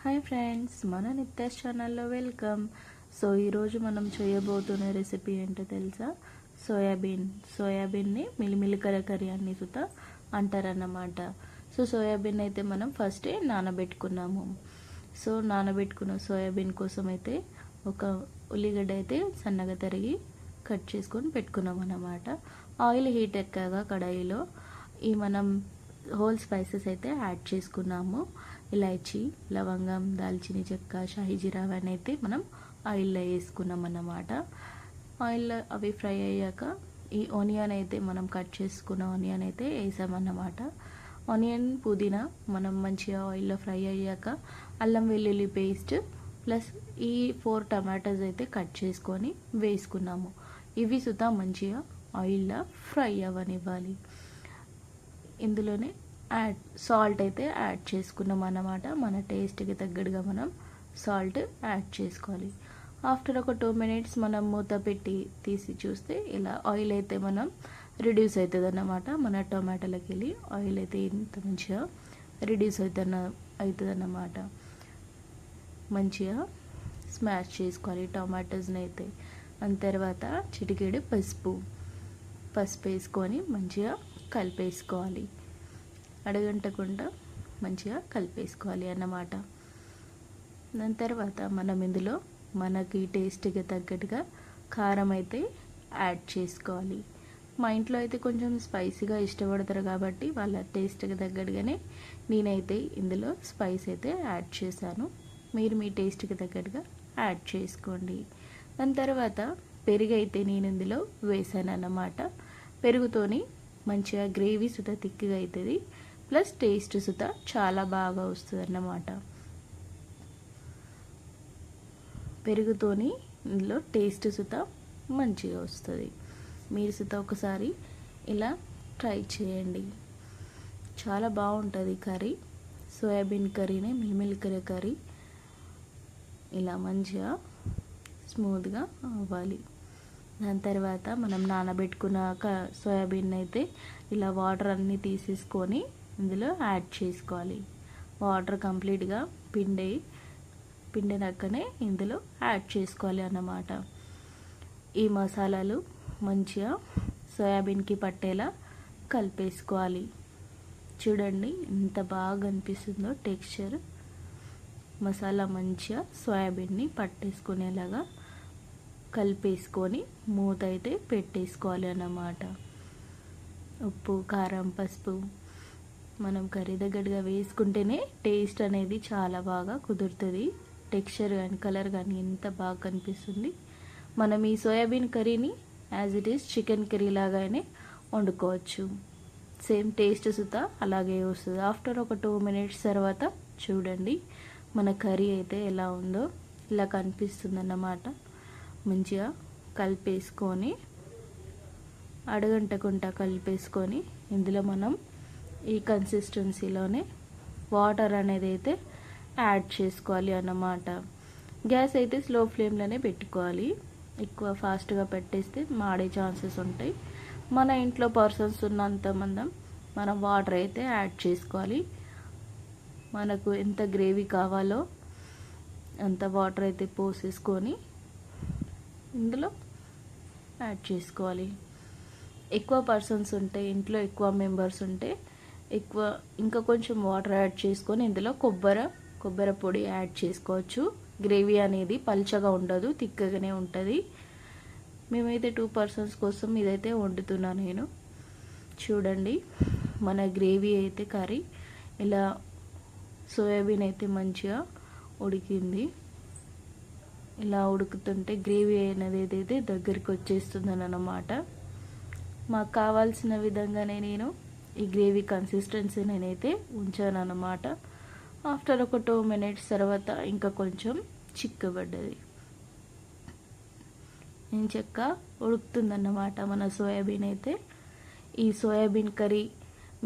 Hi friends, మన నిత్యాస్ ఛానల్లో welcome. So ఈరోజు మనం చేయబోతున్న రెసిపీ ఏంటో తెలుసా? సోయాబీన్ని మిలిమిలికర కర్రీ అని సుతా అంటారన్నమాట. సో సోయాబీన్ అయితే మనం ఫస్టే నానబెట్టుకున్నాము. సో నానబెట్టుకున్న సోయాబీన్ కోసం అయితే ఒక ఉల్లిగడ్డ అయితే సన్నగా తరిగి కట్ చేసుకొని పెట్టుకున్నాం అన్నమాట. ఆయిల్ హీట్ ఎక్కాక కడాయిలో ఈ మనం హోల్ స్పైసెస్ అయితే యాడ్ చేసుకున్నాము. ఇలాచీ, లవంగం, దాల్చిన చెక్క, షాహీ జీరా అవన్నీ అయితే మనం ఆయిల్లో వేసుకున్నాం అన్నమాట. ఆయిల్లో అవి ఫ్రై అయ్యాక ఈ ఆనియన్ అయితే మనం కట్ చేసుకున్న ఆనియన్ అయితే వేసామన్నమాట. ఆనియన్, పుదీనా మనం మంచిగా ఆయిల్లో ఫ్రై అయ్యాక అల్లం వెల్లుల్లి పేస్ట్ ప్లస్ ఈ 4 టమాటాస్ అయితే కట్ చేసుకొని వేసుకున్నాము. ఇవి సుతా మంచిగా ఆయిల్లో ఫ్రై అవ్వనివ్వాలి. ఇందులోనే సాల్ట్ అయితే యాడ్ చేసుకున్నాం అన్నమాట. మన టేస్ట్కి తగ్గట్టుగా మనం సాల్ట్ యాడ్ చేసుకోవాలి. ఆఫ్టర్ ఒక 2 minutes మనం మూత పెట్టి తీసి చూస్తే ఇలా ఆయిల్ అయితే మనం రిడ్యూస్ అవుతుంది అన్నమాట. మన టొమాటోలకి వెళ్ళి ఆయిల్ అయితే ఇంత మంచిగా రిడ్యూస్ అవుతుంది అన్నమాట. మంచిగా స్మాష్ చేసుకోవాలి టొమాటోస్ని అయితే. దాని తర్వాత చిటికెడు పసుపు వేసుకొని మంచిగా కలిపేసుకోవాలి. అడగంటకుండా మంచిగా కలిపేసుకోవాలి అన్నమాట. దాని తర్వాత మనం ఇందులో మనకి టేస్ట్కి తగ్గట్టుగా కారం అయితే యాడ్ చేసుకోవాలి. మా ఇంట్లో అయితే కొంచెం స్పైసీగా ఇష్టపడతారు కాబట్టి వాళ్ళ టేస్ట్కి తగ్గట్టుగానే నేనైతే ఇందులో స్పైస్ అయితే యాడ్ చేశాను. మీరు మీ టేస్ట్కి తగ్గట్టుగా యాడ్ చేసుకోండి. దాని తర్వాత పెరుగు అయితే నేను ఇందులో వేసాను అన్నమాట. పెరుగుతోని మంచిగా గ్రేవీ సుత థిక్గా అవుతుంది, ప్లస్ టేస్ట్ సుత చాలా బాగా వస్తుంది అన్నమాట. పెరుగుతోని ఇందులో టేస్ట్ సుత మంచిగా వస్తుంది. మీరు సుత ఒకసారి ఇలా ట్రై చేయండి, చాలా బాగుంటుంది కర్రీ. సోయాబీన్ కర్రీనే మిల్మిల్కర కర్రీ ఇలా మంచిగా స్మూత్గా అవ్వాలి. దాని తర్వాత మనం నానబెట్టుకున్న సోయాబీన్ అయితే ఇలా వాటర్ అన్నీ తీసేసుకొని ఇందులో యాడ్ చేసుకోవాలి. వాటర్ కంప్లీట్గా పిండినాకనే ఇందులో యాడ్ చేసుకోవాలి అన్నమాట. ఈ మసాలాలు మంచిగా సోయాబీన్కి పట్టేలా కలిపేసుకోవాలి. చూడండి ఎంత బాగా అనిపిస్తుందో టెక్స్చర్. మసాలా మంచిగా సోయాబీన్ని పట్టేసుకునేలాగా కలిపేసుకొని మూత అయితే పెట్టేసుకోవాలి అన్నమాట. ఉప్పు, కారం, పసుపు మనం కర్రీ దగ్గరగా వేసుకుంటేనే టేస్ట్ అనేది చాలా బాగా కుదురుతుంది. టెక్స్చర్ కానీ కలర్ కానీ ఎంత బాగా కనిపిస్తుంది. మనం ఈ సోయాబీన్ కర్రీని as it is chicken curry లాగానే వండుకోవచ్చు. సేమ్ టేస్ట్ సుతా అలాగే వస్తుంది. ఆఫ్టర్ ఒక 2 minutes తర్వాత చూడండి మన కర్రీ అయితే ఎలా ఉందో ఇలా కనిపిస్తుంది అన్నమాట. మంచిగా కలిపేసుకొని అడగంటకుండా కలిపేసుకొని ఇందులో మనం ఈ కన్సిస్టెన్సీలోనే వాటర్ అనేది అయితే యాడ్ చేసుకోవాలి అన్నమాట. గ్యాస్ అయితే స్లో ఫ్లేమ్లోనే పెట్టుకోవాలి. ఎక్కువ ఫాస్ట్గా పెట్టేస్తే మాడే ఛాన్సెస్ ఉంటాయి. మన ఇంట్లో పర్సన్స్ ఉన్నంత మనం వాటర్ అయితే యాడ్ చేసుకోవాలి. మనకు ఎంత గ్రేవీ కావాలో అంత వాటర్ అయితే పోసేసుకొని ఇందులో యాడ్ చేసుకోవాలి. ఎక్కువ పర్సన్స్ ఉంటే, ఇంట్లో ఎక్కువ మెంబర్స్ ఉంటే ఇంకా కొంచెం వాటర్ యాడ్ చేసుకొని ఇందులో కొబ్బరి పొడి యాడ్ చేసుకోవచ్చు. గ్రేవీ అనేది పల్చగా ఉండదు, తిక్కగానే ఉంటుంది. మేమైతే 2 persons కోసం ఇదైతే వండుతున్నాను నేను. చూడండి మన గ్రేవీ అయితే కర్రీ ఇలా సోయాబీన్ అయితే మంచిగా ఉడికింది. ఇలా ఉడుకుతుంటే గ్రేవీ అనేది అయితే దగ్గరికి వచ్చేస్తుందని అన్నమాట. మాకు కావాల్సిన విధంగానే నేను ఈ గ్రేవీ కన్సిస్టెన్సీ నేనైతే ఉంచాను అన్నమాట. ఆఫ్టర్ ఒక 2 minutes తర్వాత ఇంకా కొంచెం చిక్కబడ్డది. ఇంచక్క ఉడుకుతుందన్నమాట మన సోయాబీన్ అయితే. ఈ సోయాబీన్ కర్రీ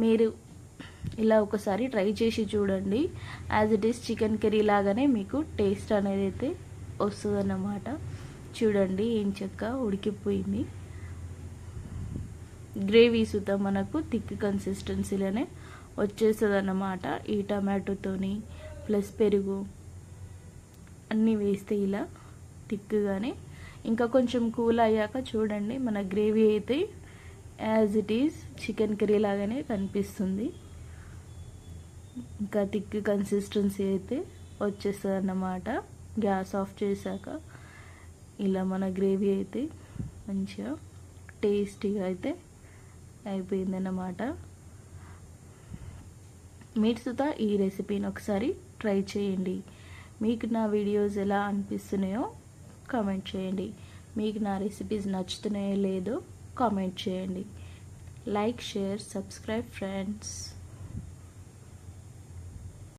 మీరు ఇలా ఒకసారి ట్రై చేసి చూడండి. As it is chicken curry లాగానే మీకు టేస్ట్ అనేది అయితే వస్తుందన్నమాట. చూడండి ఏం చెక్క ఉడికిపోయింది. గ్రేవీ సుతా మనకు థిక్ కన్సిస్టెన్సీలోనే వచ్చేస్తుంది అన్నమాట. ఈ టమాటోతోని ప్లస్ పెరుగు అన్నీ వేస్తే ఇలా థిక్గానే. ఇంకా కొంచెం కూల్ అయ్యాక చూడండి మన గ్రేవీ అయితే as it is chicken curry లాగానే కనిపిస్తుంది. ఇంకా థిక్ కన్సిస్టెన్సీ అయితే వచ్చేస్తుంది అన్నమాట. గ్యాస్ ఆఫ్ చేశాక ఇలా మన గ్రేవీ అయితే మంచిగా టేస్టీగా అయితే అయిపోయిందన్నమాట. మీరు సుతా ఈ రెసిపీని ఒకసారి ట్రై చేయండి. మీకు నా వీడియోస్ ఎలా అనిపిస్తున్నాయో కామెంట్ చేయండి. మీకు నా రెసిపీస్ నచ్చుతున్నాయో లేదో కామెంట్ చేయండి. Like, share, subscribe friends.